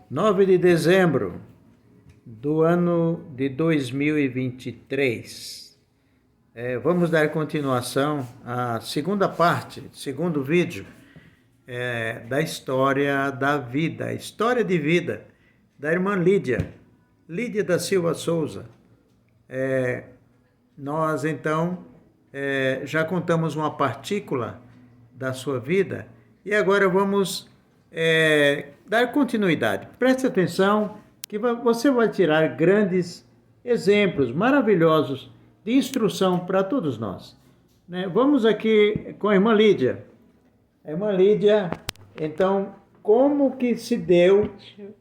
9 de dezembro do ano de 2023. Vamos dar continuação à segunda parte, segundo vídeo, da história da vida, a história de vida da irmã Lídia da Silva Souza. Nós então já contamos uma partícula da sua vida e agora vamos dar continuidade. Preste atenção que você vai tirar grandes exemplos maravilhosos de instrução para todos nós. Vamos aqui com a irmã Lídia. A irmã Lídia, então, como que se deu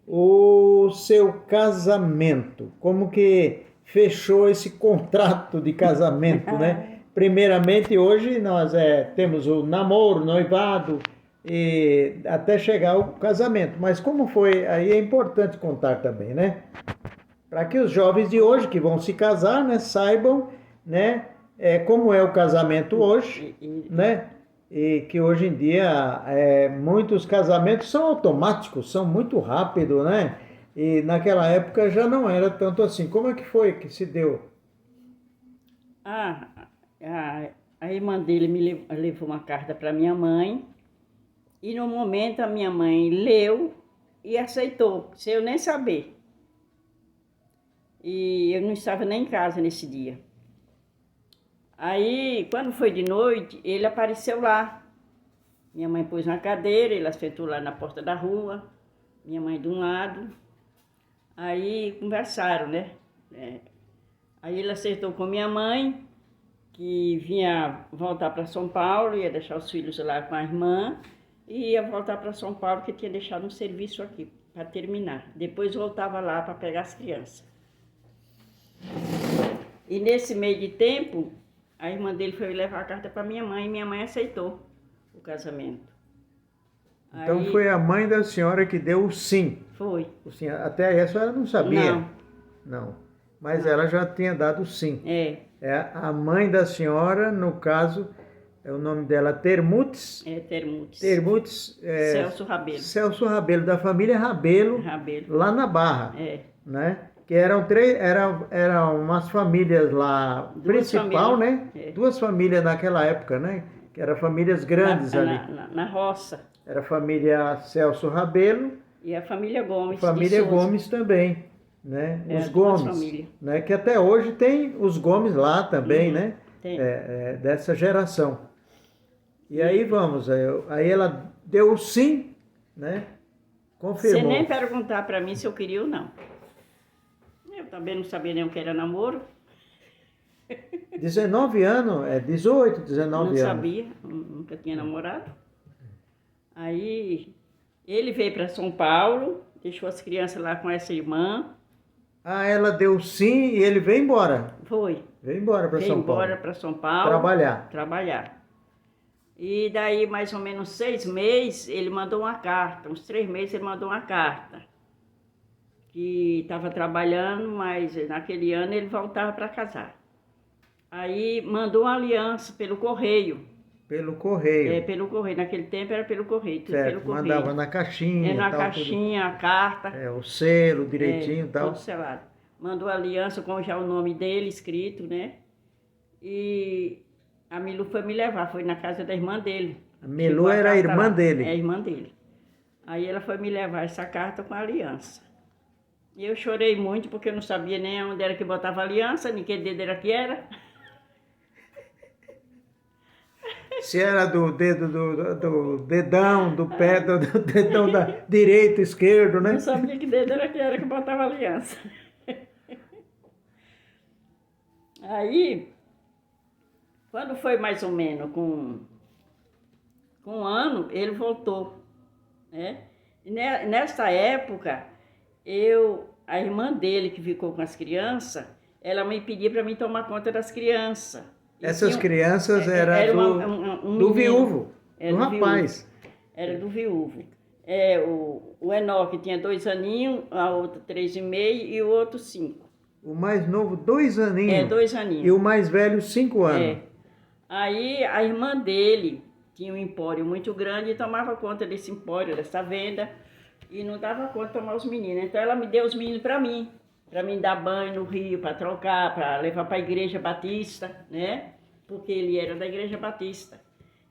o seu casamento? Como que fechou esse contrato de casamento, né? Primeiramente, hoje nós temos o namoro, noivado, e até chegar ao casamento. Mas como foi, aí é importante contar também, né? Para que os jovens de hoje que vão se casar, né, saibam, né, como é o casamento hoje, né? E que hoje em dia muitos casamentos são automáticos, são muito rápidos, né? E naquela época já não era tanto assim. Como é que foi que se deu? A irmã dele me levou uma carta para minha mãe. E no momento a minha mãe leu e aceitou, sem eu nem saber. E eu não estava nem em casa nesse dia. Aí, quando foi de noite, ele apareceu lá. Minha mãe pôs na cadeira, ele sentou lá na porta da rua, minha mãe de um lado. Aí conversaram, né? Aí ele acertou com minha mãe, que vinha voltar para São Paulo, ia deixar os filhos lá com a irmã, e ia voltar para São Paulo, que tinha deixado um serviço aqui para terminar. Depois voltava lá para pegar as crianças. E nesse meio de tempo, a irmã dele foi levar a carta para minha mãe, e minha mãe aceitou o casamento. Então aí, foi a mãe da senhora que deu o sim. Foi. O sim. Até aí a senhora não sabia? Não. Mas ela já tinha dado o sim. A mãe da senhora, no caso, o nome dela Termutes. Termutes. Termutes. Celso Rabelo. Celso Rabelo, da família Rabelo, lá na Barra. Né? Que eram umas famílias lá, principal, né? Duas famílias naquela época, né? Que eram famílias grandes ali. Na roça. Era a família Celso Rabelo. E a família Gomes. Família Gomes também, né? Os Gomes, né? Que até hoje tem os Gomes lá também, né? Tem. Dessa geração. E aí vamos, aí ela deu o sim, né? Confirmou. Sem nem perguntar para mim se eu queria ou não. Eu também não sabia nem o que era namoro. 19 anos, 18, 19 anos. Não sabia, nunca tinha namorado. Aí ele veio para São Paulo, deixou as crianças lá com essa irmã. Ah, ela deu sim e ele veio embora? Foi. Veio embora para São Paulo? Veio embora para São Paulo. Trabalhar. E daí, mais ou menos 6 meses, ele mandou uma carta. Uns 3 meses ele mandou uma carta. Que estava trabalhando, mas naquele ano ele voltava para casar. Aí mandou uma aliança pelo correio. Pelo correio? Pelo correio. Naquele tempo era pelo correio, tudo certo, pelo correio. Mandava na caixinha. Na caixinha, tudo. A carta. O selo direitinho e tal. Todo selado. Mandou a aliança com já o nome dele escrito, né? E a Milu foi me levar, foi na casa da irmã dele. A Milu era a irmã dele? É a irmã dele. Aí ela foi me levar essa carta com a aliança. E eu chorei muito porque eu não sabia nem onde era que botava a aliança, nem que dedo era que era. Se era do dedo do dedão, do pé, do dedão da direito, esquerdo, né? Não sabia que dedo era que botava a aliança. Aí, quando foi mais ou menos com um ano, ele voltou, né? E nessa época, a irmã dele que ficou com as crianças, ela me pedia para mim tomar conta das crianças. Essas crianças eram do viúvo, do rapaz. Era do viúvo. O Enoque tinha 2 aninhos, a outra 3,5 e o outro 5. O mais novo, 2 aninhos? 2 aninhos. E o mais velho, 5 anos? Aí a irmã dele tinha um empório muito grande e tomava conta desse empório, dessa venda. e não dava conta de tomar os meninos. Então ela me deu os meninos para mim dar banho no rio, para trocar, para levar para a igreja batista, né? Porque ele era da igreja batista.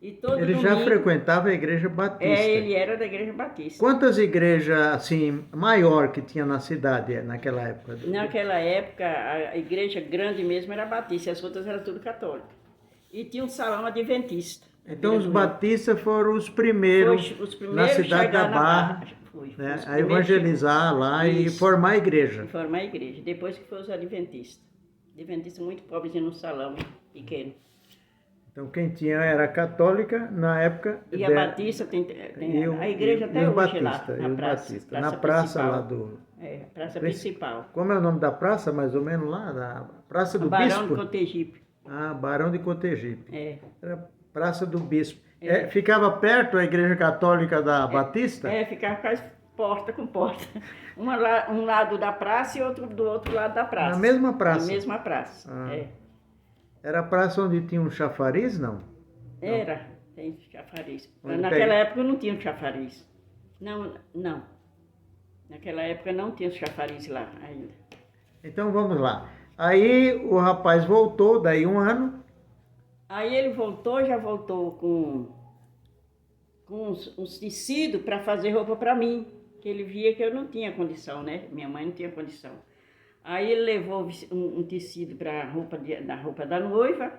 E todo Ele domingo, já frequentava a igreja batista. ele era da igreja batista. Quantas igrejas, assim, maior que tinha na cidade naquela época? Naquela época, a igreja grande mesmo era batista, e as outras eram tudo católicas. E tinha um salão adventista. Então os batistas foram os primeiros, na cidade da Barra, né, a evangelizar lá e formar a igreja. Formar a igreja, depois que foram os adventistas. Adventistas muito pobres no salão pequeno. Então quem tinha era católica na época. E a Batista tem a igreja até hoje Batista, lá, na praça. Na praça lá do... praça principal. Como é o nome da praça, mais ou menos lá? Da Praça do Barão Bispo? de Cotegipe. Ah, Barão de Cotegipe. Era Praça do Bispo. Ficava perto a igreja católica da Batista? Ficava quase porta com porta. Um lado da praça e outro do outro lado da praça. Na mesma praça? Na mesma praça, Era a praça onde tinha um chafariz, não? Era, tem chafariz. Naquela época não tinha chafariz. Não. Naquela época não tinha chafariz lá ainda. Então vamos lá. Aí o rapaz voltou, daí um ano. Aí ele já voltou com uns tecidos para fazer roupa para mim. Que ele via que eu não tinha condição, né? Minha mãe não tinha condição. Aí ele levou um tecido para a roupa da noiva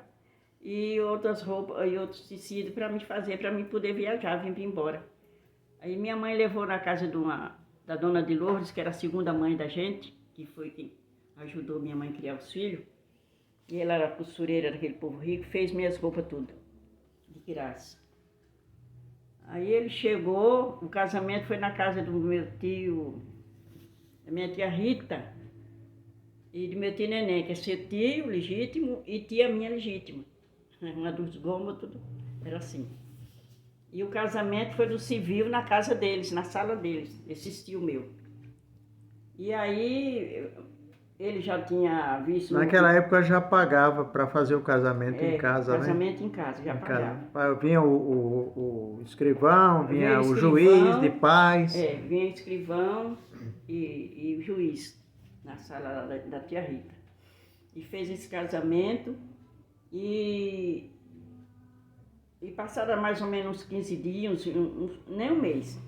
e outras roupas e outros tecidos para me fazer, para mim poder viajar, vir embora. Aí minha mãe levou na casa da dona de Lourdes, que era a segunda mãe da gente, que foi quem ajudou minha mãe a criar os filhos. E ela era costureira daquele povo rico, fez minhas roupas tudo, de graça. Aí ele chegou, o casamento foi na casa do meu tio, da minha tia Rita, e do meu tio Neném, que é seu tio legítimo e tia minha legítima. Uma dos Gomos, tudo era assim. E o casamento foi no civil na casa deles, na sala deles, esse tio meu. E aí ele já tinha visto... Naquela época já pagava para fazer o casamento em casa, casamento em casa, já pagava. Vinha o escrivão, vinha o juiz de paz. Vinha o escrivão e o juiz na sala da tia Rita. E fez esse casamento e passaram mais ou menos 15 dias, nem um mês,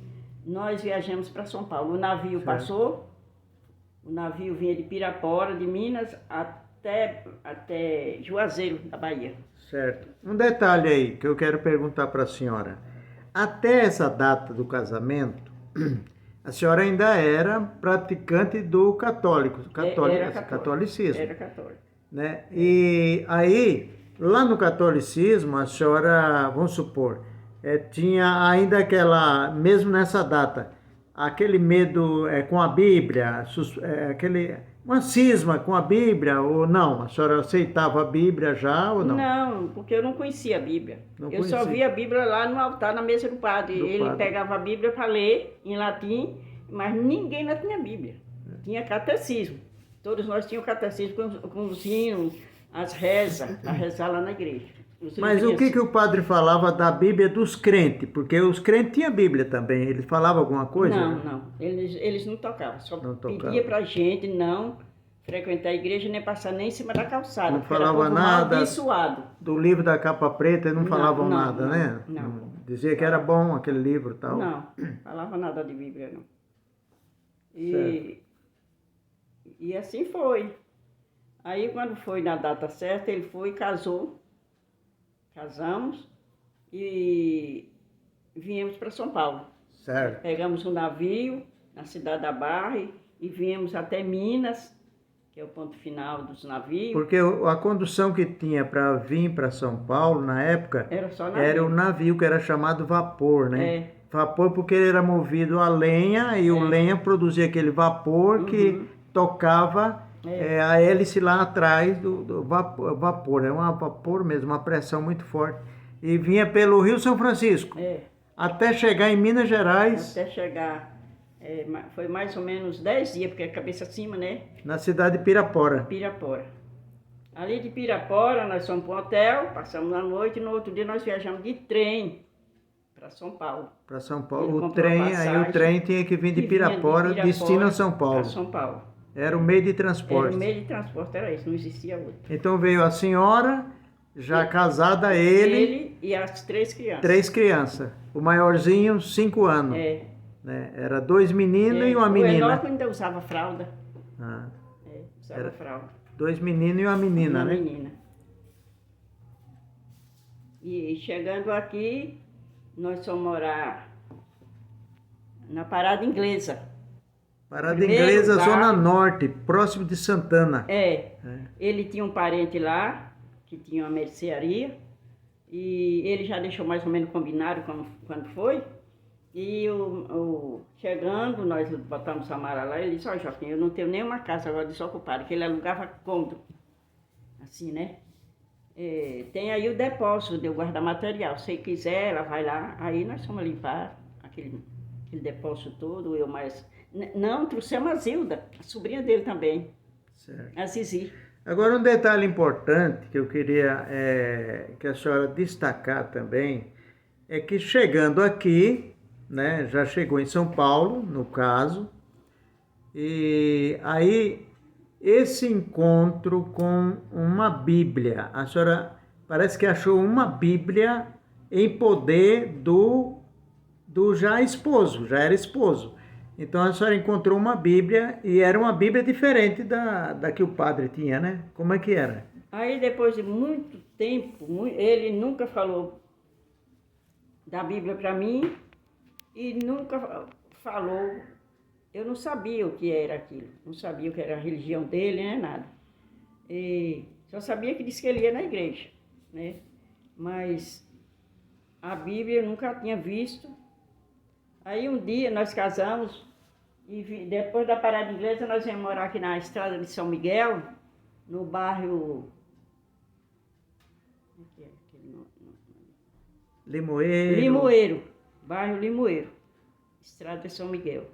nós viajamos para São Paulo. O navio passou, o navio vinha de Pirapora, de Minas, até Juazeiro, da Bahia. Certo. Um detalhe aí que eu quero perguntar para a senhora. Até essa data do casamento, a senhora ainda era praticante do catolicismo. Era católico. Né? E aí, lá no catolicismo, a senhora, vamos supor, tinha ainda mesmo nessa data, aquele medo com a Bíblia, uma cisma com a Bíblia, ou não? A senhora aceitava a Bíblia já ou não? Não, porque eu não conhecia a Bíblia. Só via a Bíblia lá no altar, na mesa do padre. Ele pegava a Bíblia para ler em latim, mas ninguém lá tinha Bíblia. Tinha catecismo. Todos nós tínhamos catecismo com os hinos, as rezas, a rezar lá na igreja. Mas o que o padre falava da Bíblia dos crentes? Porque os crentes tinham Bíblia também. Eles falavam alguma coisa? Não. Eles não tocavam. Só pedia pra gente não frequentar a igreja, nem passar nem em cima da calçada. Não falava nada abençoado. Do livro da capa preta, não falavam nada, né? Não. Dizia que era bom aquele livro e tal. Não falava nada de Bíblia, não. E assim foi. Aí quando foi na data certa, ele foi e casou. Casamos e viemos para São Paulo. Certo. Pegamos um navio na cidade da Barra e viemos até Minas, que é o ponto final dos navios. Porque a condução que tinha para vir para São Paulo, na época, era o navio que era chamado vapor, né? Vapor porque ele era movido a lenha e o lenha produzia aquele vapor que tocava a hélice lá atrás do vapor. É um vapor mesmo, uma pressão muito forte. E vinha pelo Rio São Francisco. Até chegar em Minas Gerais. Até chegar, foi mais ou menos 10 dias, porque é cabeça acima, né? Na cidade de Pirapora. Ali de Pirapora, nós fomos para um hotel, passamos a noite e no outro dia nós viajamos de trem para São Paulo. Para São Ele Paulo. O comprou a trem, aí passagem o trem tinha que vir de que vinha de Pirapora, destino a São para Paulo. São Paulo. Era o meio de Era transporte. o meio de transporte, era isso, não existia outro. Então veio a senhora, já casada, Ele e as 3 crianças. 3 crianças. O maiorzinho, 5 anos. É. Né? Era 2 meninos e uma O menina. Enoque ainda usava fralda. Ah, Usava fralda. 2 meninos e uma menina, Uma né? menina. E chegando aqui, nós fomos morar na Parada Inglesa. Parada Primeiro Inglesa, lugar- Zona Norte, próximo de Santana. Ele tinha um parente lá, que tinha uma mercearia, e ele já deixou mais ou menos combinado quando foi. E chegando, nós botamos a mala lá, ele disse, ó Joaquim, eu não tenho nenhuma casa agora desocupada, que ele alugava cômodo, assim, né? Tem aí o depósito de eu guardar material, se quiser, ela vai lá, aí nós fomos limpar aquele depósito todo, eu mais... Não, trouxemos a Zilda, a sobrinha dele também, Certo. a Zizi. Agora, um detalhe importante que eu queria que a senhora destacar também, é que chegando aqui, né, já chegou em São Paulo, no caso, e aí esse encontro com uma Bíblia, a senhora parece que achou uma Bíblia em poder do já esposo, já era esposo. Então a senhora encontrou uma Bíblia e era uma Bíblia diferente da que o padre tinha, né? Como é que era? Aí depois de muito tempo, ele nunca falou da Bíblia para mim e nunca falou, eu não sabia o que era aquilo, não sabia o que era a religião dele, nem nada. E só sabia que disse que ele ia na igreja, né? Mas a Bíblia eu nunca tinha visto. Aí um dia nós casamos e depois da Parada Inglesa nós viemos morar aqui na estrada de São Miguel, no bairro... Limoeiro, bairro Limoeiro, estrada de São Miguel.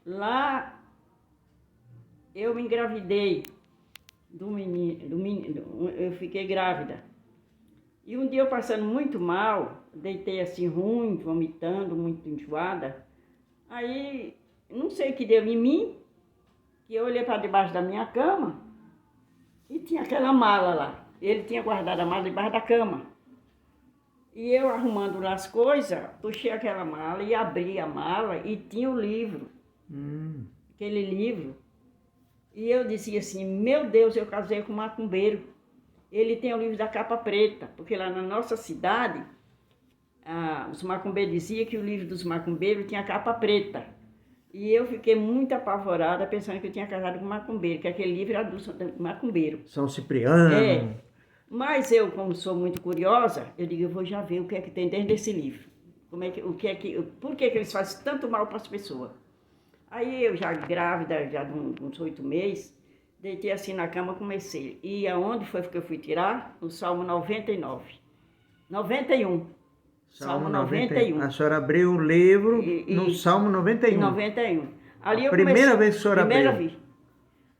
Lá eu me engravidei do menino, eu fiquei grávida. E um dia eu passando muito mal, deitei assim ruim, vomitando, muito enjoada. Aí, não sei o que deu em mim, que eu olhei para debaixo da minha cama e tinha aquela mala lá. Ele tinha guardado a mala debaixo da cama. E eu arrumando lá as coisas, puxei aquela mala e abri a mala e tinha o livro. Aquele livro. E eu dizia assim, meu Deus, eu casei com um macumbeiro. Ele tem o livro da capa preta, porque lá na nossa cidade, os macumbeiros diziam que o livro dos macumbeiros tinha capa preta. E eu fiquei muito apavorada, pensando que eu tinha casado com um macumbeiro, que aquele livro era do macumbeiro. São Cipriano. Mas eu, como sou muito curiosa, eu digo, eu vou já ver o que é que tem dentro desse livro. Por que eles fazem tanto mal para as pessoas? Aí eu já grávida, já de uns 8 meses, deitei assim na cama, comecei. E aonde foi que eu fui tirar? No Salmo 91. Salmo 91. A senhora abriu o livro no Salmo 91. 91. Ali eu primeira vez que a senhora primeira abriu. vez.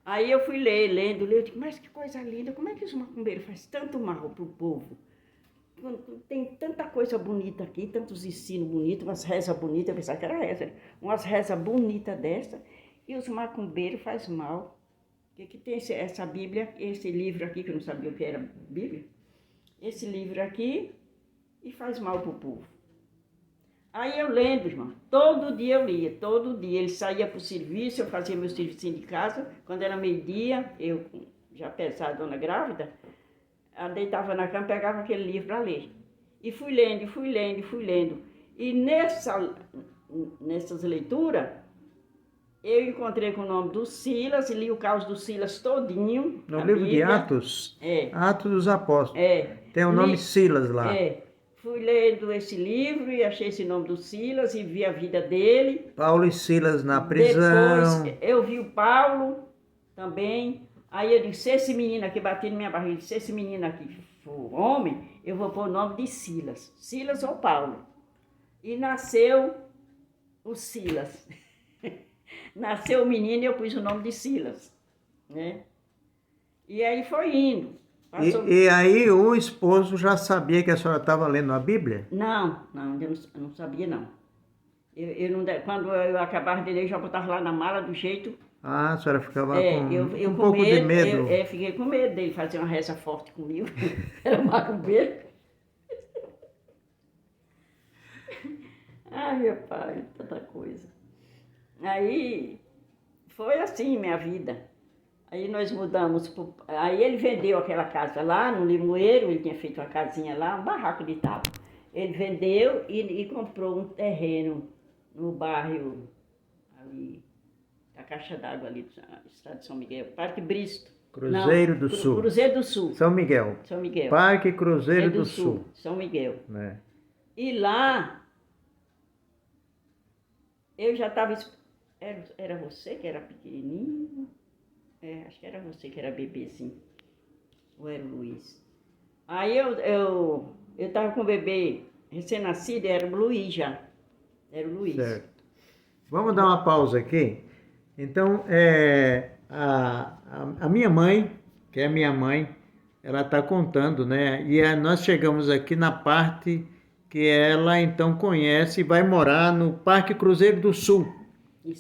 Aí eu fui lendo, eu digo, mas que coisa linda, como é que os macumbeiros fazem tanto mal pro povo? Tem tanta coisa bonita aqui, tantos ensinos bonitos, umas rezas bonitas, eu pensava que era reza, umas rezas bonitas dessa, e os macumbeiros fazem mal. Que tem essa Bíblia, esse livro aqui, que eu não sabia o que era Bíblia, esse livro aqui, e faz mal pro povo. Aí eu lendo, irmão, todo dia eu lia, todo dia. Ele saía para o serviço, eu fazia meu serviço de casa. Quando era meio-dia, eu, já pesada, dona grávida, eu deitava na cama e pegava aquele livro para ler. E fui lendo, fui lendo, fui lendo. E nessas leituras, eu encontrei com o nome do Silas, e li o caos do Silas todinho. No livro Bíblia. de Atos? Atos dos Apóstolos. Tem o nome Silas lá. Fui lendo esse livro e achei esse nome do Silas e vi a vida dele. Paulo e Silas na prisão. Depois eu vi o Paulo também. Aí eu disse, se esse menino aqui, bati na minha barriga, se esse menino aqui for homem, eu vou pôr o nome de Silas. Silas ou Paulo. E nasceu o Silas. Nasceu o menino e eu pus o nome de Silas, né? E aí foi indo. Passou... E aí o esposo já sabia que a senhora estava lendo a Bíblia? Não, eu não sabia não. Quando eu acabava de ler, eu já botava lá na mala do jeito. Ah, a senhora ficava Eu com um com pouco de medo, medo. fiquei com medo dele fazer uma reza forte comigo. Era macumbeiro. Ai, meu pai, tanta coisa. Aí, foi assim minha vida. Aí nós mudamos, aí ele vendeu aquela casa lá no Limoeiro, ele tinha feito uma casinha lá, um barraco de tábua. Ele vendeu e comprou um terreno no bairro ali, a caixa d'água ali do estado de São Miguel, Parque Bristo. Cruzeiro do Sul. Cruzeiro do Sul. São Miguel. São Miguel. Parque Cruzeiro do Sul. São Miguel. Né? E lá, eu já estava... Era você que era pequenininho? Acho que era você que era bebezinho. Ou era o Luiz? Aí eu estava com o bebê recém-nascido, era o Luiz já. Era o Luiz. Certo. Vamos dar uma pausa aqui. Então, a minha mãe, que é minha mãe, ela está contando, né? E nós chegamos aqui na parte que ela então conhece e vai morar no Parque Cruzeiro do Sul,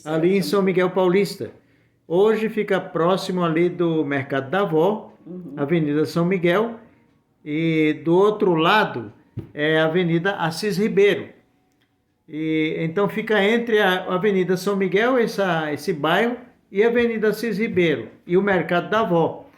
ali em São Miguel Paulista. Hoje fica próximo ali do Mercado da Avó, Avenida São Miguel, e do outro lado é a Avenida Assis Ribeiro. E então fica entre a Avenida São Miguel, esse bairro, e a Avenida Assis Ribeiro, e o Mercado da Avó.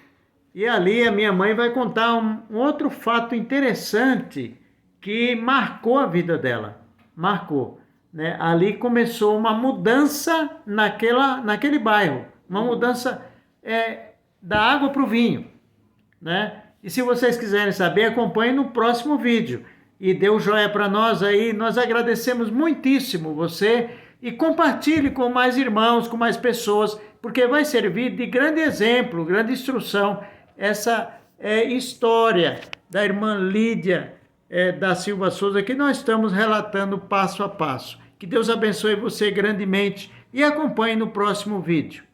E ali a minha mãe vai contar um outro fato interessante que marcou a vida dela. Marcou. Né? Ali começou uma mudança naquele bairro. Uma mudança da água para o vinho. Né? E se vocês quiserem saber, acompanhem no próximo vídeo. E dê um joinha para nós aí. Nós agradecemos muitíssimo você. E compartilhe com mais irmãos, com mais pessoas, porque vai servir de grande exemplo, grande instrução, essa história da irmã Lídia da Silva Souza, que nós estamos relatando passo a passo. Que Deus abençoe você grandemente e acompanhe no próximo vídeo.